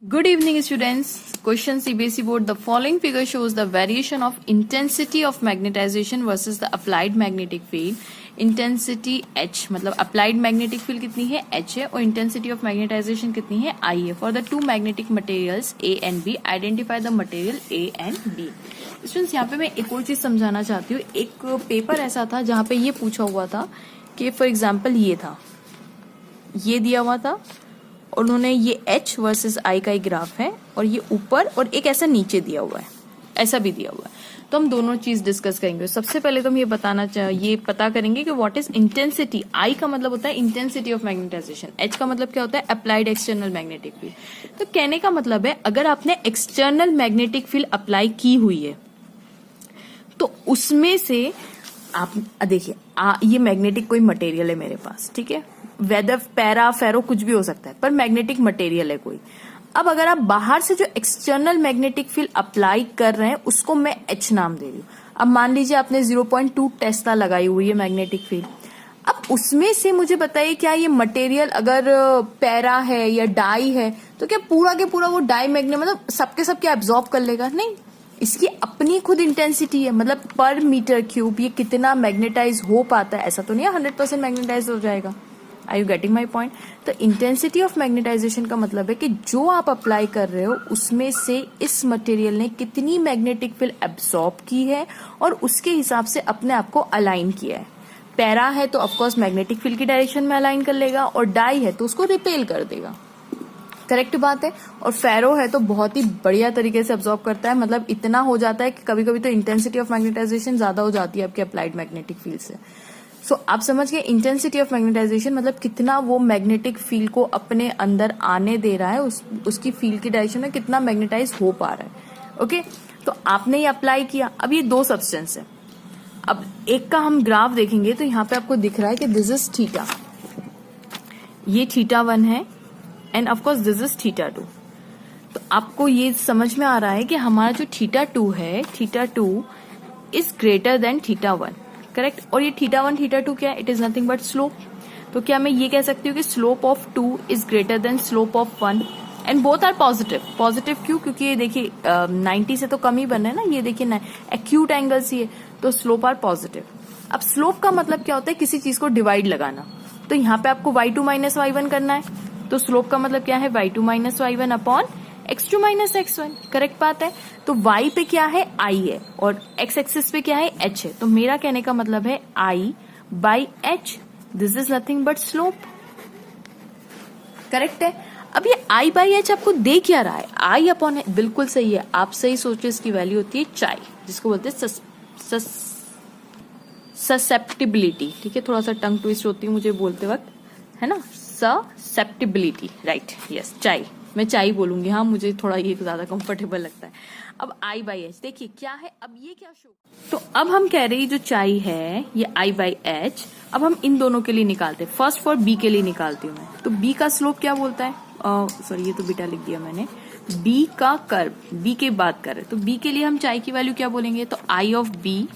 Good evening, students. Question CBSE board. The following figure shows the variation of intensity of magnetization versus the applied magnetic field. Intensity H मतलब applied magnetic field कितनी है H है और intensity of magnetization कितनी है I है. For the two magnetic materials A and B, identify the material A and B. Students यहाँ पे मैं एक और चीज समझाना चाहती हूँ. एक पेपर ऐसा था जहाँ पे ये पूछा हुआ था कि फॉर एग्जाम्पल ये था, ये दिया हुआ था और उन्होंने ये H वर्सेस I का एक ग्राफ है और ये ऊपर और एक ऐसा नीचे दिया हुआ है, ऐसा भी दिया हुआ है. तो हम दोनों चीज डिस्कस करेंगे. सबसे पहले तो हम ये पता करेंगे कि व्हाट इज इंटेंसिटी. I का मतलब होता है इंटेंसिटी ऑफ मैग्नेटाइजेशन. H का मतलब क्या होता है? Applied external magnetic field. तो कहने का मतलब है अगर आपने एक्सटर्नल मैग्नेटिक फील्ड अप्लाई की हुई है तो उसमें से आप देखिए, ये मैग्नेटिक कोई मटेरियल है मेरे पास, ठीक है, वेदर पैरा फेरो कुछ भी हो सकता है, पर मैग्नेटिक मटेरियल है कोई. अब अगर आप बाहर से जो एक्सटर्नल मैग्नेटिक फील्ड अप्लाई कर रहे हैं उसको मैं H नाम दे रही हूं. अब मान लीजिए आपने 0.2 टेस्ला लगाई हुई है मैग्नेटिक फील्ड. अब उसमें से मुझे बताइए क्या ये मटेरियल अगर पैरा है या डाई है तो क्या पूरा के पूरा वो डाई मैग्नेट मतलब सबके सब क्या एब्जॉर्ब कर लेगा? नहीं, इसकी अपनी खुद इंटेंसिटी है. मतलब पर मीटर क्यूब ये कितना मैग्नेटाइज हो पाता है, ऐसा तो नहीं है 100% मैग्नेटाइज हो जाएगा. Are you getting my point? तो इंटेंसिटी ऑफ मैग्नेटाइजेशन का मतलब है कि जो आप अप्लाई कर रहे हो उसमें से इस मटेरियल ने कितनी मैग्नेटिक फील्ड एब्सॉर्ब की है और उसके हिसाब से अपने आप को अलाइन किया है. पैरा है तो ऑफकोर्स मैग्नेटिक फील्ड की डायरेक्शन में अलाइन कर लेगा और डाई है तो उसको रिपेल कर देगा. करेक्ट बात है. और फेरो है तो बहुत ही बढ़िया तरीके से अब्सॉर्ब करता है. मतलब इतना हो जाता है कि कभी कभी तो इंटेंसिटी ऑफ मैग्नेटाइजेशन ज्यादा हो जाती है आपके अप्लाइड मैग्नेटिक फील्ड से. सो आप समझ गए इंटेंसिटी ऑफ मैग्नेटाइजेशन मतलब कितना वो मैग्नेटिक फील्ड को अपने अंदर आने दे रहा है, उसकी फील्ड की डायरेक्शन में कितना मैग्नेटाइज हो पा रहा है. ओके, तो आपने ये अप्लाई किया. अब ये दो सब्सटेंस है. अब एक का हम ग्राफ देखेंगे तो यहाँ पे आपको दिख रहा है कि दिस इज थीटा, ये θ1 है एंड ऑफकोर्स दिस इज θ2. तो आपको ये समझ में आ रहा है कि हमारा जो θ2 है, θ2 इज ग्रेटर देन θ1. करेक्ट. और ये θ1 θ2 क्या है? It is nothing but slope. तो क्या मैं ये कह सकती हूँ कि slope of 2 is greater than slope of 1 and both are positive. Positive क्यों? क्योंकि ये देखिए 90 से तो कम ही बन है ना, ये देखिए एक्यूट एंगल्स ये, तो स्लोप आर पॉजिटिव. अब स्लोप का मतलब क्या होता है? किसी चीज को डिवाइड लगाना. तो यहाँ पे आपको y2 माइनस y1 करना है. तो स्लोप का मतलब क्या है? y2 minus y1 upon x2 minus x1. Correct बात है. तो y पे क्या है? I है और x एक्सिस पे क्या है? h है. तो मेरा कहने का मतलब है I by h. This is nothing but slope. Correct है. अब ये I बाई h आपको दे क्या रहा है? I अपॉन है. बिल्कुल सही है. आप सही सोचिए, इसकी वैल्यू होती है चाई, जिसको बोलते हैं ससेप्टिबिलिटी. ठीक है, थोड़ा सा टंग ट्विस्ट होती है मुझे बोलते वक्त, है ना. ससेप्टिबिलिटी, राइट, यस, चाई. मैं चाई बोलूंगी, हाँ, मुझे थोड़ा ये ज्यादा कंफर्टेबल लगता है. अब I बाई एच देखिए क्या है. अब ये क्या शो, तो अब हम कह रहे हैं जो चाई है ये I बाई एच. अब हम इन दोनों के लिए निकालते हैं. फर्स्ट फॉर B के लिए निकालती हूँ मैं. तो B का स्लोप क्या बोलता है? सॉरी, ये तो बीटा लिख दिया मैंने. B का कर्व, B की बात कर रहे, तो B के लिए हम चाई की वैल्यू क्या बोलेंगे? तो I of B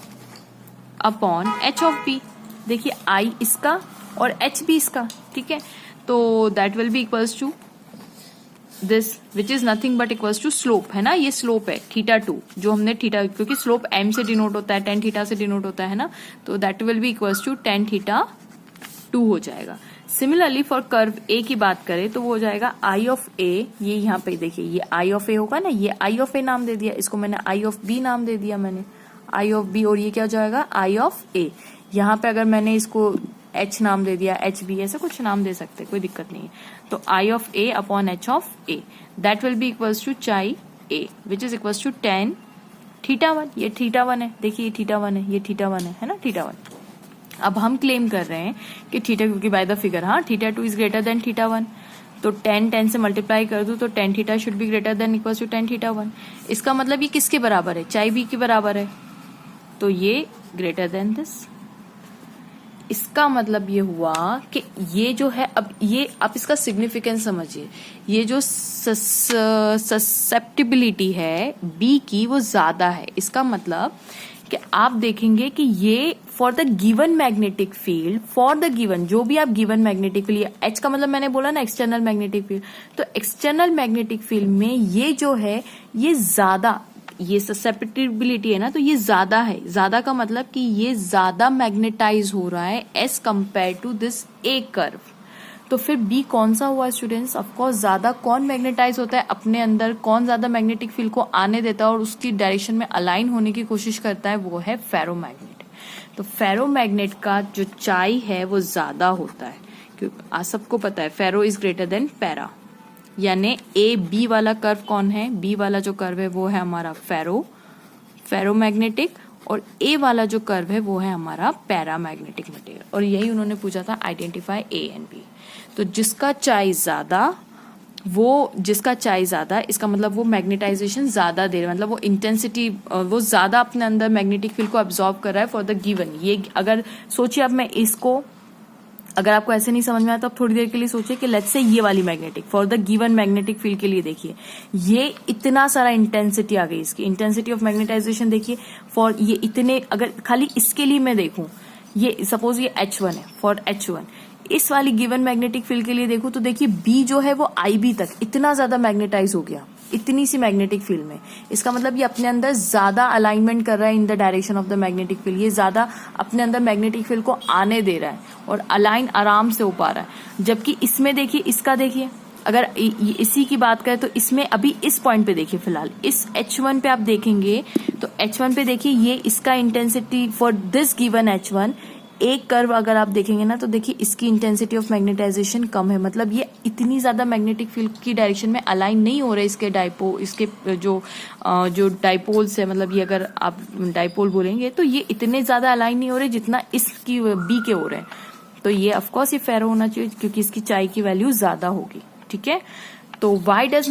upon H of B. देखिए I इसका और H भी इसका. ठीक है, तो that will be equals to this which is nothing but equals to slope, है ना. ये स्लोप है θ2 जो हमने क्योंकि स्लोप m से डिनोट होता है, tan थीटा से डिनोट होता है ना. तो that will be equals to tan θ2 हो जाएगा. सिमिलरली फॉर कर्व A की बात करें तो वो हो जाएगा I ऑफ A. ये यहाँ पे देखिए ये I ऑफ A होगा ना, ये I ऑफ A नाम दे दिया, इसको मैंने I ऑफ B नाम दे दिया मैंने, I ऑफ B. और ये क्या हो जाएगा? I of A. यहाँ पे अगर मैंने इसको H नाम दे दिया, H B, ऐसा कुछ नाम दे सकते, कोई दिक्कत नहीं है. तो I of A upon H of A, that will be equals to chi A which is equals to tan θ1. ये θ1 है, देखिए ये θ1 है, ये θ1 है ना, θ1. अब हम क्लेम कर रहे हैं कि थीटा, क्योंकि बाय द फिगर, हाँ, θ2 इज ग्रेटर देन θ1. तो tan से मल्टीप्लाई कर दूं तो tan theta should be greater than equals to tan θ1. इसका मतलब ये किसके बराबर है? चाई B के बराबर है. तो ये ग्रेटर देन दिस. इसका मतलब ये हुआ कि ये जो है, अब इसका सिग्निफिकेंस समझिए. ये जो ससेप्टिबिलिटी है B की वो ज्यादा है. इसका मतलब कि आप देखेंगे कि ये for the given magnetic field, for the given, जो भी आप गिवन मैग्नेटिक फील्ड, एच का मतलब मैंने बोला ना एक्सटर्नल मैग्नेटिक फील्ड, तो एक्सटर्नल मैग्नेटिक फील्ड में ये जो है ये ज्यादा, ये ससेप्टिबिलिटी है ना, तो ये ज्यादा है। ज्यादा का मतलब कि ये ज्यादा मैग्नेटाइज हो रहा है as compare to this a curve. तो फिर बी कौन सा हुआ स्टूडेंट्स? ऑफकोर्स ज्यादा कौन मैग्नेटाइज होता है अपने अंदर, कौन ज्यादा मैग्नेटिक फील्ड को आने देता है और उसकी डायरेक्शन में अलाइन होने की कोशिश करता है, वो है फेरोमैग्नेट। तो फेरोमैग्नेट का जो चाई है वो ज्यादा होता है, क्योंकि आप सबको पता है फेरो इज ग्रेटर देन पैरा, यानी ए बी वाला कर्व कौन है? बी वाला जो कर्व है वो है हमारा फेरोमैग्नेटिक, और ए वाला जो कर्व है वो है हमारा पैरामैग्नेटिक मटेरियल। और यही उन्होंने पूछा था, आइडेंटिफाई ए एंड बी। तो जिसका चाई ज्यादा, इसका मतलब वो मैग्नेटाइजेशन ज्यादा दे रहा है, मतलब वो इंटेंसिटी, वो ज्यादा अपने अंदर मैग्नेटिक फील्ड को अब्सॉर्ब कर रहा है फॉर द गिवन। ये अगर सोचिए अब मैं इसको, अगर आपको ऐसे नहीं समझ में आया तो आप थोड़ी देर के लिए सोचिए कि लेट्स से ये वाली magnetic, for the given magnetic field के लिए देखिए, ये इतना सारा इंटेंसिटी आ गई, इसकी इंटेंसिटी ऑफ मैग्नेटाइजेशन देखिए फॉर ये इतने, अगर खाली इसके लिए मैं देखूं, ये सपोज ये H1 है, फॉर H1 इस वाली गिवन मैग्नेटिक फील्ड के लिए देखूं तो देखिए बी जो है वो IB तक इतना ज्यादा मैग्नेटाइज हो गया, इतनी सी मैग्नेटिक फील्ड में। इसका मतलब ये अपने अंदर ज्यादा अलाइनमेंट कर रहा है in the direction of the magnetic field, ये ज्यादा अपने अंदर मैग्नेटिक फील्ड को आने दे रहा है और अलाइन आराम से हो पा रहा है। जबकि इसमें देखिए, इसका देखिए, अगर इसी की बात करें तो इसमें अभी इस पॉइंट पे देखिए, फिलहाल इस H1 पे आप देखेंगे तो H1 पे देखिए ये इसका intensity for this given H1, एक कर्व अगर आप देखेंगे ना तो देखिए इसकी इंटेंसिटी ऑफ मैग्नेटाइजेशन कम है, मतलब ये इतनी ज्यादा मैग्नेटिक फील्ड की डायरेक्शन में अलाइन नहीं हो रहे। इसके जो डाइपोल्स है, मतलब ये अगर आप डाइपोल बोलेंगे तो ये इतने ज्यादा अलाइन नहीं हो रहे जितना इसकी बी के हो रहे हैं। तो ये ऑफकोर्स ये फेरो होना चाहिए क्योंकि इसकी चाई की वैल्यू ज्यादा होगी। ठीक है, तो why does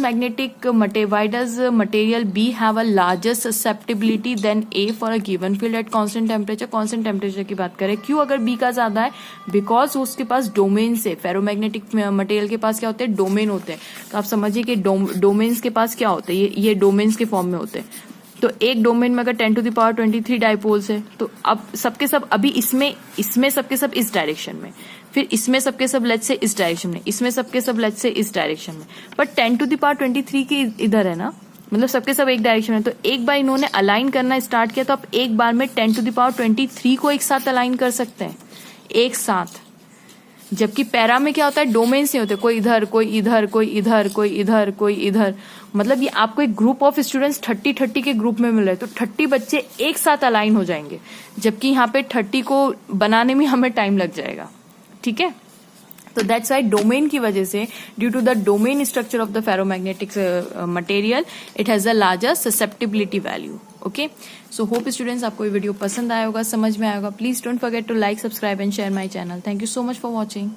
material b have a larger susceptibility than a for a given field at constant temperature? Constant temperature की बात करें, क्यों अगर बी का ज्यादा है? बिकॉज उसके पास डोमेन से, फेरोमैग्नेटिक मटेरियल के पास क्या होते हैं? डोमेन होते हैं। तो आप समझिए कि डोमेन्स के पास क्या होते हैं, ये डोमेन्स के फॉर्म में होते हैं। तो एक डोमेन में अगर 10⁻23 डाइपोल्स है तो अब सबके सब अभी इसमें सबके सब इस डायरेक्शन में, फिर इसमें सबके सब लेट्स से इस डायरेक्शन में, इसमें सबके सब लेट्स से इस डायरेक्शन में, पर 10⁻23 के इधर है ना, मतलब सबके सब एक डायरेक्शन में। तो एक बार इन्होंने अलाइन करना स्टार्ट किया तो आप एक बार में 10⁻23 को एक साथ अलाइन कर सकते हैं, एक साथ। जबकि पैरा में क्या होता है? डोमेन्स नहीं होते, कोई इधर कोई इधर कोई इधर कोई इधर कोई इधर, मतलब ये आपको एक ग्रुप ऑफ स्टूडेंट्स 30 के ग्रुप में मिल रहे हैं तो 30 बच्चे एक साथ अलाइन हो जाएंगे, जबकि यहाँ पे 30 को बनाने में हमें टाइम लग जाएगा। ठीक है, तो दैट्स वाई डोमेन की वजह से, due to the domain structure of the ferromagnetic material, it has a larger susceptibility value. Okay, so hope students आपको ये वीडियो पसंद आया होगा, समझ में आया होगा। Please don't forget to like, subscribe and share my channel. Thank you so much for watching.